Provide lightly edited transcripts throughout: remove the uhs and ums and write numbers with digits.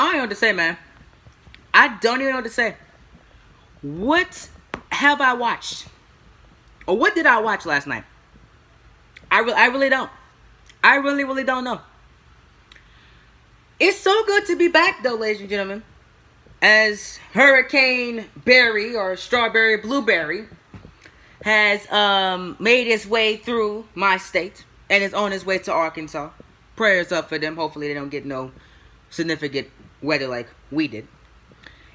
I don't know what to say, man. I don't even know what to say. What have I watched? Or what did I watch last night? I really don't. I really don't know. It's so good to be back, though, ladies and gentlemen. As Hurricane Barry, or Strawberry Blueberry, has made its way through my state and is on its way to Arkansas. Prayers up for them. Hopefully they don't get no significant weather like we did.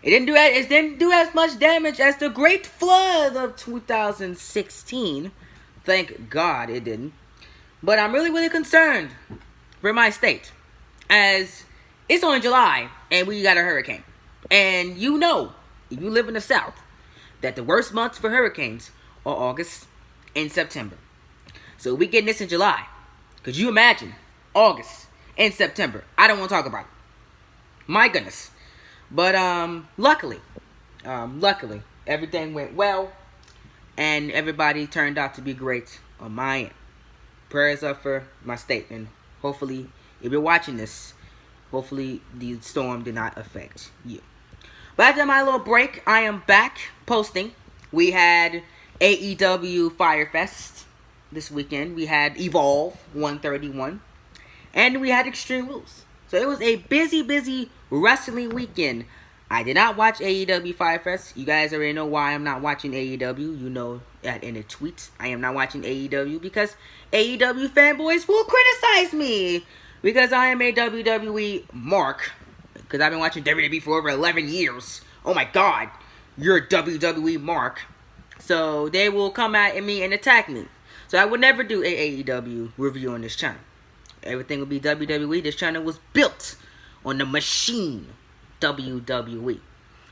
It didn't do as much damage as the Great Flood of 2016. Thank God it didn't. But I'm really concerned for my state, as it's only July and we got a hurricane. And you know, if you live in the South, that the worst months for hurricanes are August and September. So we getting this in July. Could you imagine August and September? I don't want to talk about it. My goodness. But luckily, everything went well, and everybody turned out to be great on my end. Prayers up for my state, and hopefully, if you're watching this, hopefully the storm did not affect you. But after my little break, I am back posting. We had AEW Firefest this weekend. We had Evolve 131, and we had Extreme Rules. So it was a busy wrestling weekend. I did not watch AEW Firefest. You guys already know why I'm not watching AEW. You know that in the tweets. I am not watching AEW because AEW fanboys will criticize me because I am a WWE mark. Because I've been watching WWE for over 11 years. Oh my God, you're a WWE mark. So they will come at me and attack me. So I would never do an AEW review on this channel. Everything will be WWE. This channel was built on the machine, WWE.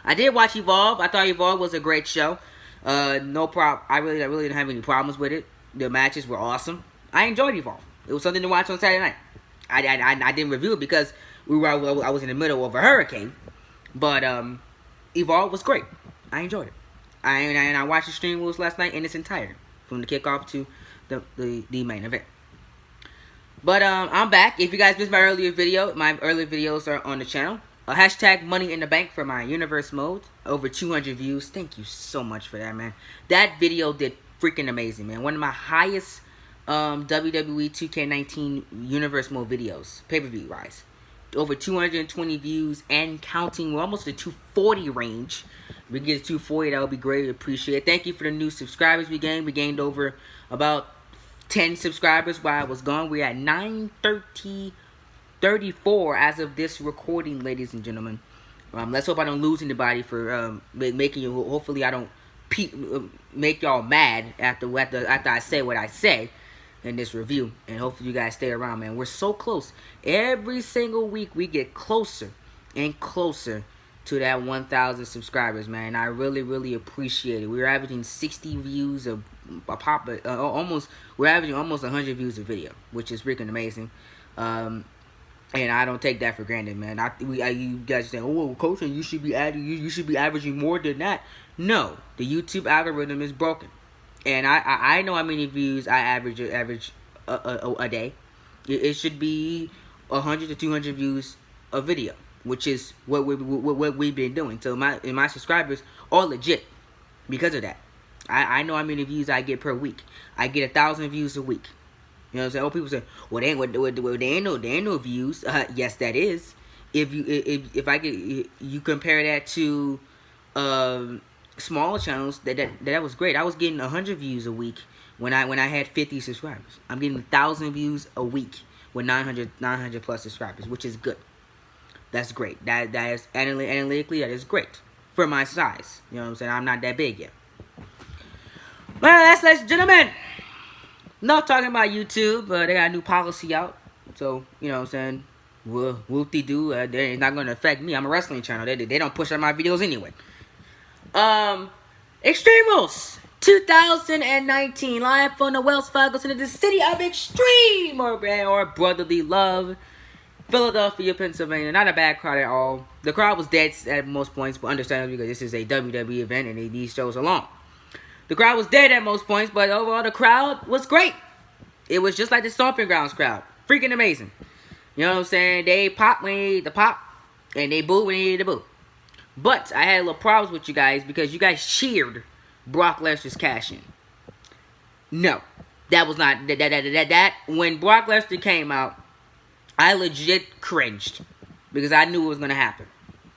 I did watch Evolve. I thought Evolve was a great show. No problem. I really didn't have any problems with it. The matches were awesome. I enjoyed Evolve. It was something to watch on Saturday night. I didn't review it because I was in the middle of a hurricane. But Evolve was great. I enjoyed it. I watched the Extreme Rules last night in its entirety, from the kickoff to the main event. But I'm back. If you guys missed my earlier videos are on the channel. Hashtag Money in the Bank for my Universe mode. Over 200 views. Thank you so much for that, man. That video did freaking amazing, man. One of my highest WWE 2K19 Universe mode videos, pay-per-view wise. Over 220 views and counting. We're almost the 240 range. If we get to 240, that would be greatly appreciated. Thank you for the new subscribers we gained. We gained over about 10 subscribers while I was gone. We're at 934 as of this recording, ladies and gentlemen. Let's hope I don't lose anybody for making you. Hopefully I don't make y'all mad after I say what I say in this review. And hopefully you guys stay around, man. We're so close. Every single week we get closer and closer to that 1,000 subscribers, man. I really appreciate it. We're averaging 60 views a pop. We're averaging almost 100 views a video, which is freaking amazing. And I don't take that for granted, man. You guys say, "Oh, Coach, you should be averaging more than that." No, the YouTube algorithm is broken, and I know how many views I average a day. It should be 100 to 200 views a video, which is what we've been doing. So my subscribers are legit because of that. I know how many views I get per week. I get 1,000 views a week. You know what I'm saying? Oh, people say, "Well, there ain't no views." Yes, that is. If you compare that to smaller channels, that was great. I was getting 100 views a week when I had 50 subscribers. I'm getting 1,000 views a week with 900 plus subscribers, which is good. That's great. That is analytically, that is great for my size. You know what I'm saying? I'm not that big yet. Well, ladies and gentlemen, not talking about YouTube. They got a new policy out, so you know what I'm saying. Whoop-de-doo. It's not going to affect me. I'm a wrestling channel. They don't push on my videos anyway. Extreme Rules 2019, live from the Wells Fargo Center, the city of extreme or brotherly love, Philadelphia, Pennsylvania. Not a bad crowd at all. The crowd was dead at most points, but understandably because this is a WWE event and these shows are long. The crowd was dead at most points, but overall the crowd was great. It was just like the Stomping Grounds crowd. Freaking amazing. You know what I'm saying? They popped me. The pop And they booed when they needed to boo. But I had a little problems with you guys because you guys cheered Brock Lesnar's cash in. No. That was not that when Brock Lesnar came out, I legit cringed because I knew it was gonna happen.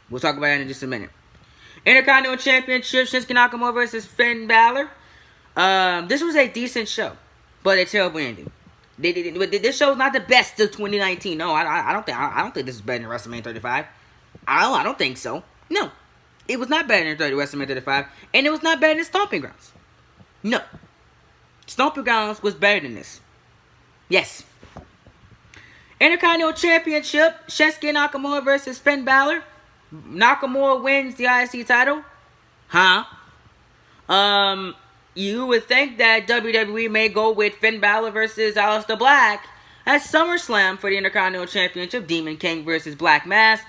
We'll talk about that in just a minute. Intercontinental Championship, Shinsuke Nakamura versus Finn Balor. This was a decent show, but a terrible ending. This show is not the best of 2019. No, I don't think this is better than WrestleMania 35. I don't think so. No, it was not better than WrestleMania 35, and it was not better than Stomping Grounds. No. Stomping Grounds was better than this. Yes. Intercontinental Championship, Shinsuke Nakamura versus Finn Balor. Nakamura wins the IC title. Huh? You would think that WWE may go with Finn Balor versus Aleister Black at SummerSlam for the Intercontinental Championship. Demon King versus Black Mass.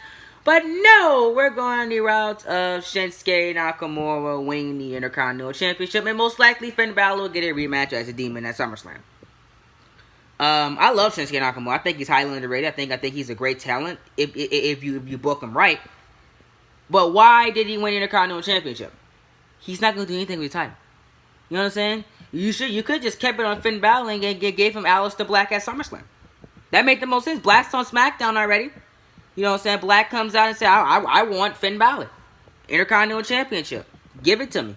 But no, we're going the route of Shinsuke Nakamura winning the Intercontinental Championship. And most likely Finn Balor will get a rematch as a Demon at SummerSlam. I love Shinsuke Nakamura. I think he's highly underrated. I think he's a great talent if you book him right. But why did he win the Intercontinental Championship? He's not going to do anything with the title. You know what I'm saying? You could just kept it on Finn Balor and gave him Aleister Black at SummerSlam. That made the most sense. Black's on SmackDown already. You know what I'm saying? Black comes out and says, I want Finn Balor. Intercontinental Championship. Give it to me.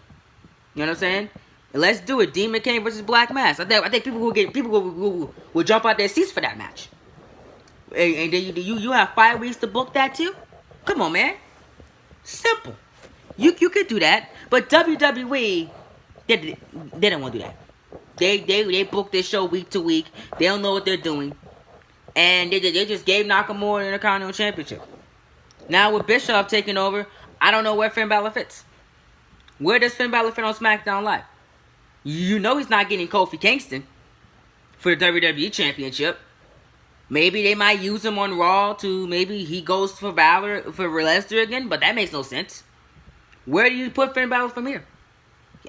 You know what I'm saying? And let's do it. Demon King versus Black Mass. I think people will jump out their seats for that match. And then you have 5 weeks to book that too? Come on, man. Simple. You could do that. But WWE, they don't want to do that. They book this show week to week. They don't know what they're doing. And they just gave Nakamura the Intercontinental Championship. Now with Bischoff taking over, I don't know where Finn Balor fits. Where does Finn Balor fit on SmackDown Live? You know he's not getting Kofi Kingston for the WWE Championship. Maybe they might use him on Raw to maybe he goes for Balor for Lesnar again, but that makes no sense. Where do you put Finn Balor from here?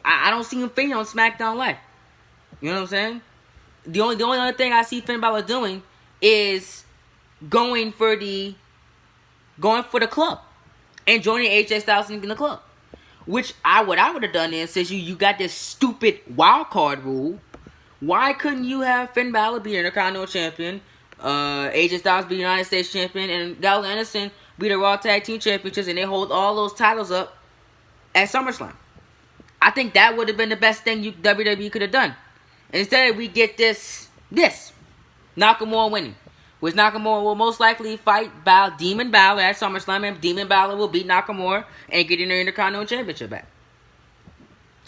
I don't see him fitting on SmackDown Live. You know what I'm saying? The only other thing I see Finn Balor doing is going for the club and joining AJ Styles in the club. Which what I would have done is, since you got this stupid wild card rule, why couldn't you have Finn Balor be Intercontinental Champion, AJ Styles be United States Champion, and Gallows and Anderson be the Raw Tag Team Championships, and they hold all those titles up at SummerSlam? I think that would have been the best thing WWE could have done. Instead, we get this Nakamura winning, which Nakamura will most likely fight Demon Balor at SummerSlam, and Demon Balor will beat Nakamura and get in the Intercontinental Championship back.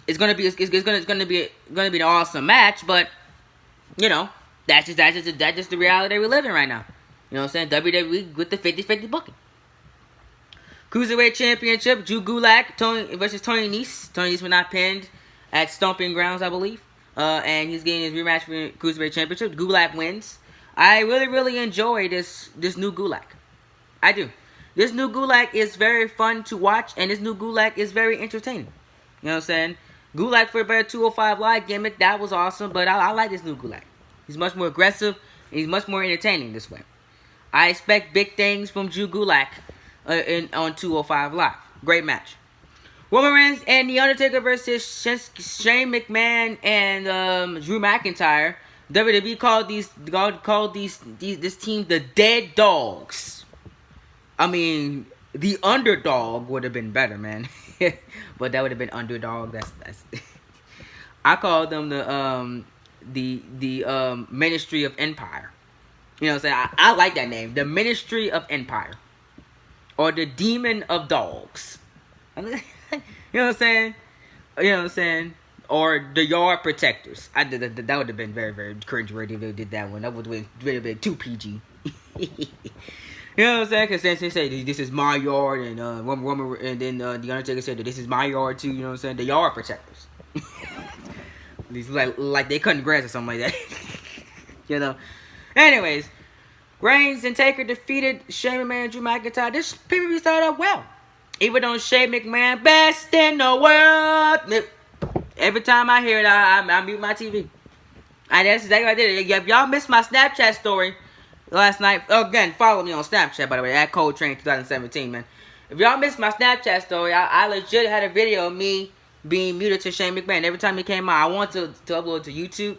It's gonna be an awesome match, but you know that's just the reality we live in right now. You know what I'm saying? WWE with the 50-50 booking. Cruiserweight Championship, Drew Gulak versus Tony Nese. Tony Nese was not pinned at Stomping Grounds, I believe. And he's getting his rematch for Cruiserweight Championship. Gulak wins. I really enjoy this new Gulak. I do. This new Gulak is very fun to watch, and this new Gulak is very entertaining. You know what I'm saying? Gulak for a better 205 Live gimmick, that was awesome, but I like this new Gulak. He's much more aggressive, and he's much more entertaining this way. I expect big things from Drew Gulak on 205 Live. Great match. Roman Reigns and The Undertaker versus Shane McMahon and Drew McIntyre. WWE called this team the Dead Dogs. I mean, the Underdog would have been better, man. But that would have been Underdog. That's I call them the Ministry of Empire. You know what I'm saying? I like that name. The Ministry of Empire. Or the Demon of Dogs. You know what I'm saying? You know what I'm saying? Or the Yard Protectors. That would have been very, very cringe-worthy if they did that one. That would have been too PG. You know what I'm saying? Because then they say, this is my yard, and and then The Undertaker said, this is my yard too, you know what I'm saying? The Yard Protectors. These like they cutting grass or something like that. You know? Anyways, Reigns and Taker defeated Shane McMahon and Drew McIntyre. This PvP started out well. Even though Shane McMahon, best in the world. Every time I hear it, I mute my TV. And that's exactly what I did. If y'all missed my Snapchat story, last night. Again, follow me on Snapchat, by the way, at Cold Train 2017, man. If y'all missed my Snapchat story, I legit had a video of me being muted to Shane McMahon. Every time he came out, I wanted to upload it to YouTube,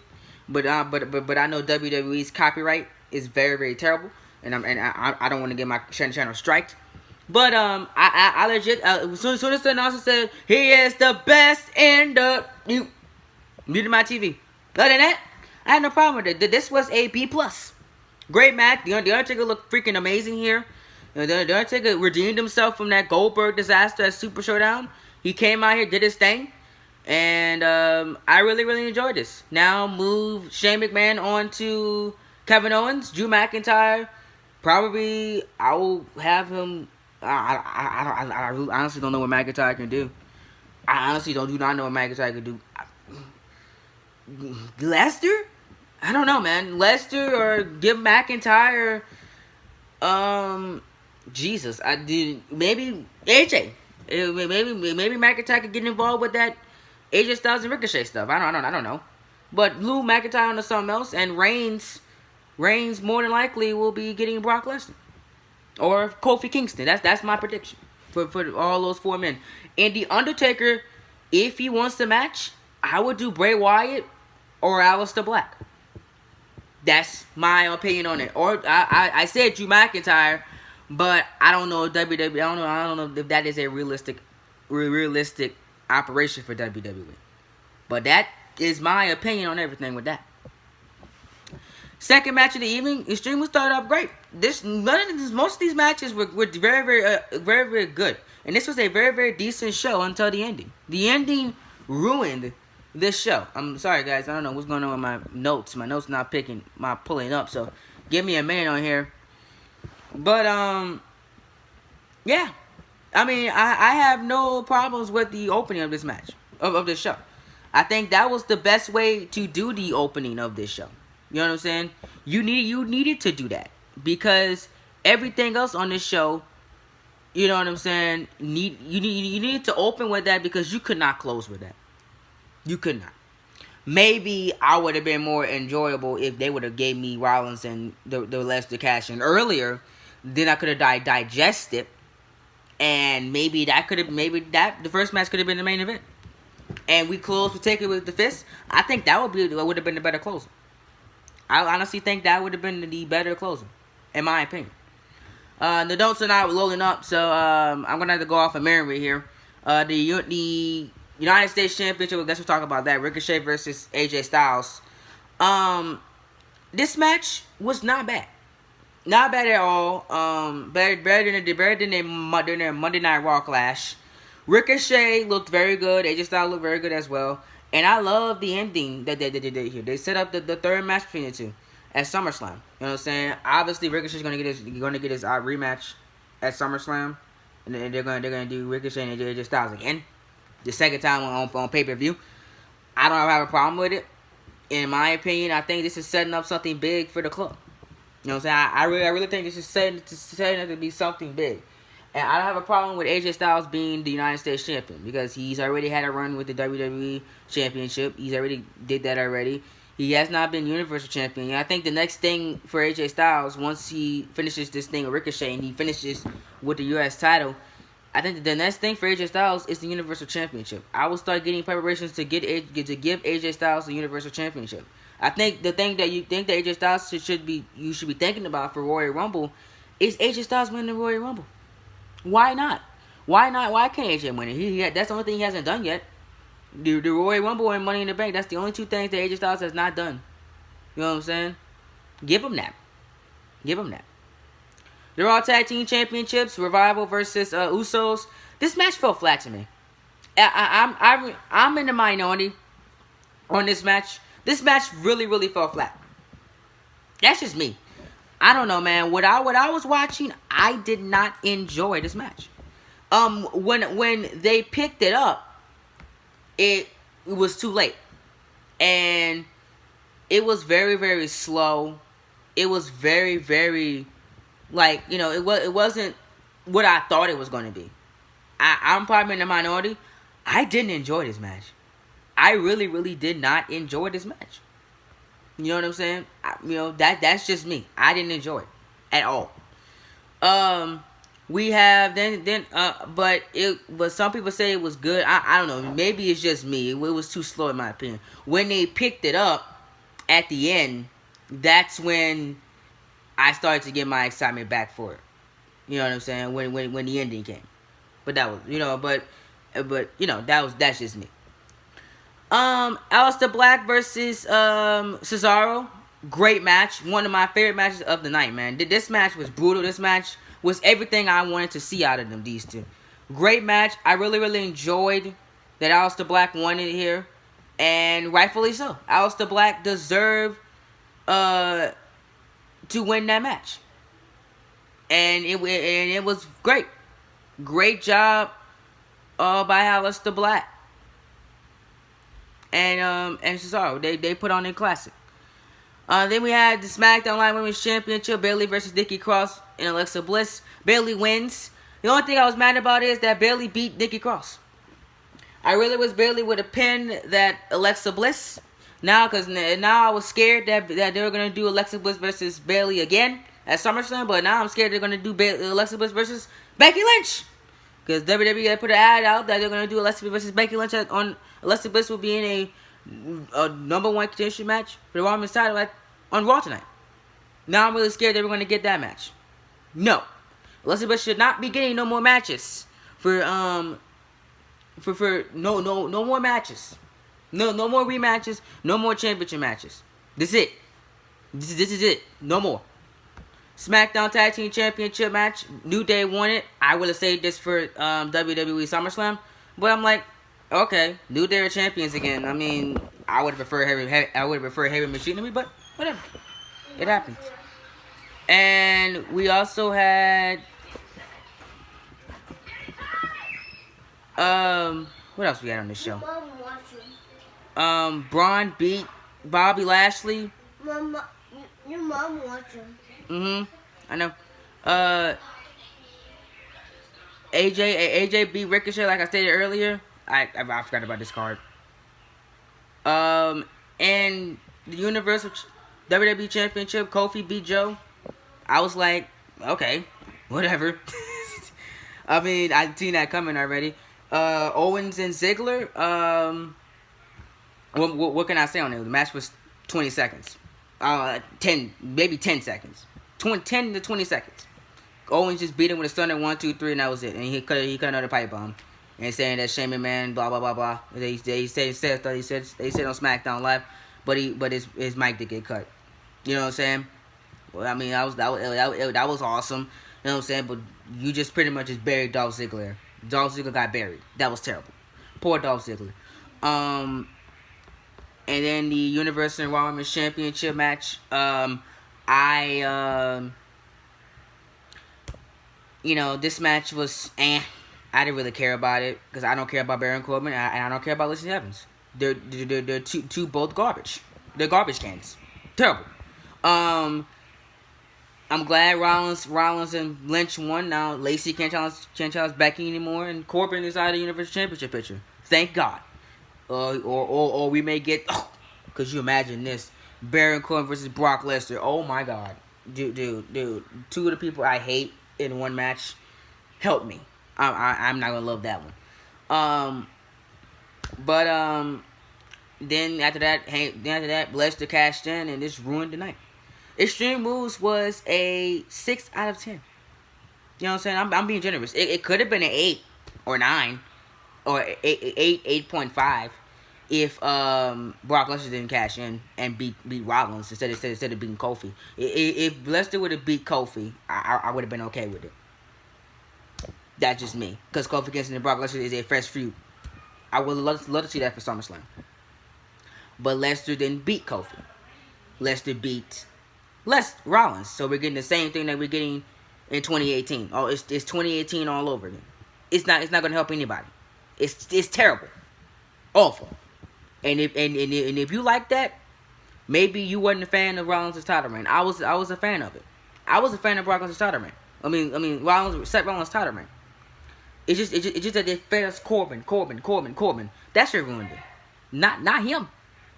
but I know WWE's copyright is very, very terrible, and I don't want to get my channel striked. But I legit as soon as the announcer said he is the best in the muted my TV. Other than that, I had no problem with it. This was a B+. Great match. The Undertaker looked freaking amazing here. The Undertaker redeemed himself from that Goldberg disaster at Super Showdown. He came out here, did his thing, and I really, really enjoyed this. Now move Shane McMahon on to Kevin Owens, Drew McIntyre. Probably I will have him. I honestly don't know what McIntyre can do. I honestly do not know what McIntyre can do. Lesnar? I don't know, man. Lesnar or give McIntyre. Jesus, I did maybe AJ. Maybe McIntyre could get involved with that AJ Styles and Ricochet stuff. I don't know. But Lou McIntyre onto something else, and Reigns more than likely will be getting Brock Lesnar or Kofi Kingston. That's my prediction for all those 4 men. And the Undertaker, if he wants to match, I would do Bray Wyatt or Aleister Black. That's my opinion on it. Or I said Drew McIntyre, but I don't know WWE. I don't know if that is a realistic operation for WWE. But that is my opinion on everything with that. Second match of the evening, Extreme will start off great. Most of these matches were very good, and this was a very, very decent show until the ending. The ending ruined this show. I'm sorry, guys. I don't know what's going on with my notes. My notes not pulling up. So give me a minute on here. But yeah. I mean, I have no problems with the opening of this match of this show. I think that was the best way to do the opening of this show. You know what I'm saying? You needed to do that because everything else on this show, you know what I'm saying? You needed to open with that because you could not close with that. You could not. Maybe I would have been more enjoyable if they would have gave me Rollins and the Lesnar cash in earlier. Then I could have digested, and the first match could have been the main event, and we closed particularly with the fist. I think that would have been the better closer. I honestly think that would have been the better closer, in my opinion. The notes are not loading up, so I'm gonna have to go off a memory here. The United States Championship, let's talk about that. Ricochet versus AJ Styles. This match was not bad. Not bad at all. Better than their Monday Night Raw clash. Ricochet looked very good. AJ Styles looked very good as well. And I love the ending that they did here. They set up the third match between the two at SummerSlam. You know what I'm saying? Obviously, Ricochet's gonna get his rematch at SummerSlam, and they're gonna do Ricochet and AJ Styles again. The second time on pay-per-view. I don't have a problem with it. In my opinion, I think this is setting up something big for the club. You know what I'm saying? I really think this is setting up to be something big. And I don't have a problem with AJ Styles being the United States Champion because he's already had a run with the WWE Championship. He's already did that already. He has not been Universal Champion. And I think the next thing for AJ Styles, once he finishes this thing with Ricochet and he finishes with the U.S. title, I think the next thing for AJ Styles is the Universal Championship. I will start getting preparations to give AJ Styles the Universal Championship. I think the thing that you think that AJ Styles should be thinking about for Royal Rumble is AJ Styles winning the Royal Rumble. Why not? Why not? Why can't AJ win it? That's the only thing he hasn't done yet. The Royal Rumble and Money in the Bank. That's the only two things that AJ Styles has not done. You know what I'm saying? Give him that. Give him that. The Raw Tag Team Championships, Revival versus Usos. This match felt flat to me. I'm in the minority on this match. This match really, really felt flat. That's just me. I don't know, man. What I was watching, I did not enjoy this match. When they picked it up, it was too late, and it was very, very slow. It was very, very, it wasn't what I thought it was going to be. I'm probably in the minority. I didn't enjoy this match. I really, really did not enjoy this match. You know what I'm saying? That's just me. I didn't enjoy it at all. We have but some people say it was good. I don't know. Maybe it's just me. It was too slow in my opinion. When they picked it up at the end, that's when I started to get my excitement back for it. You know what I'm saying? When the ending came. But that was that's just me. Aleister Black versus Cesaro. Great match. One of my favorite matches of the night, man. This match was brutal. This match was everything I wanted to see out of them, these two. Great match. I really, really enjoyed that Aleister Black won it here. And rightfully so. Aleister Black deserved to win that match. And it was great. Great job by Aleister Black. And Cesaro. They put on a classic. Then we had the SmackDown Live Women's Championship, Bayley versus Nikki Cross and Alexa Bliss. Bayley wins. The only thing I was mad about is that Bayley beat Nikki Cross. I really was Bayley would have pinned that Alexa Bliss. Now I was scared that they were going to do Alexa Bliss versus Bayley again at SummerSlam. But now I'm scared they're going to do Alexa Bliss versus Becky Lynch. Because WWE put an ad out that they're going to do Alexa Bliss versus Becky Lynch. Alexa Bliss will be in a number one contention match for the Women's title on Raw tonight. Now I'm really scared that we're going to get that match. No. Alexa Bliss should not be getting no more matches for no more matches. No more rematches, no more championship matches. This is it. This is it. No more. SmackDown Tag Team Championship match. New Day won it. I would have saved this for WWE SummerSlam, but I'm like, okay, New Day are champions again. I mean, I would have preferred heavy machinery, but whatever. It happens. And we also had what else we had on this show? Braun beat Bobby Lashley. Mama, your mom watching. I know. AJ beat Ricochet, like I stated earlier. I forgot about this card. And the Universal WWE Championship, Kofi beat Joe. I was like, okay, whatever. I mean, I've seen that coming already. Owens and Ziggler. What can I say on it? The match was 20 seconds. 10 seconds. 10 to 20 seconds. Owens just beat him with a stunner 1, 2, 3, and that was it. And he cut another pipe bomb. And saying that Shane McMahon, blah blah blah blah. They said on SmackDown Live, but his mic did get cut. You know what I'm saying? Well, I mean that was awesome. You know what I'm saying? But you just pretty much just buried Dolph Ziggler. Dolph Ziggler got buried. That was terrible. Poor Dolph Ziggler. And then the Universal Raw Women's Championship match. This match was I didn't really care about it because I don't care about Baron Corbin and I don't care about Lacey Evans. They're both garbage. They're garbage cans. Terrible. I'm glad Rollins and Lynch won. Now Lacey can't challenge Becky anymore, and Corbin is out of the Universal Championship picture. Thank God. Or we may get. Could you imagine this? Baron Corbin versus Brock Lesnar. Oh my God, dude. Two of the people I hate in one match. Help me. I'm not gonna love that one. Then after that, Lesnar cashed in and this ruined the night. Extreme Rules was a 6 out of 10. You know what I'm saying? I'm being generous. It could have been an 8 or 9 or 8.5 if Brock Lesnar didn't cash in and beat Rollins instead of beating Kofi. If Lesnar would have beat Kofi, I would have been okay with it. That's just me. Because Kofi Kingston and Brock Lesnar is a fresh feud. I would love to see that for SummerSlam. But Lesnar didn't beat Kofi. Lesnar beat Rollins. So we're getting the same thing that we're getting in 2018. Oh, it's 2018 all over again. It's not going to help anybody. It's terrible. Awful. And if you like that, maybe you wasn't a fan of Rollins' title reign. I was a fan of it. I was a fan of Brock Lesnar's title reign. Seth Rollins' title reign. It's just that they fed us Corbin. That's what ruined it. Not him.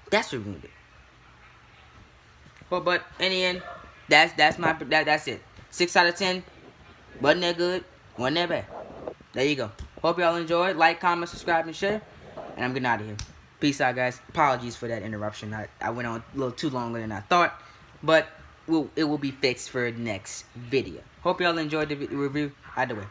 That's what ruined it. But in the end, that's it. 6 out of 10. Wasn't that good? Wasn't that bad? There you go. Hope y'all enjoyed. Like, comment, subscribe, and share. And I'm getting out of here. Peace out, guys. Apologies for that interruption. I went on a little too longer than I thought. But it will be fixed for next video. Hope y'all enjoyed the review. Either way.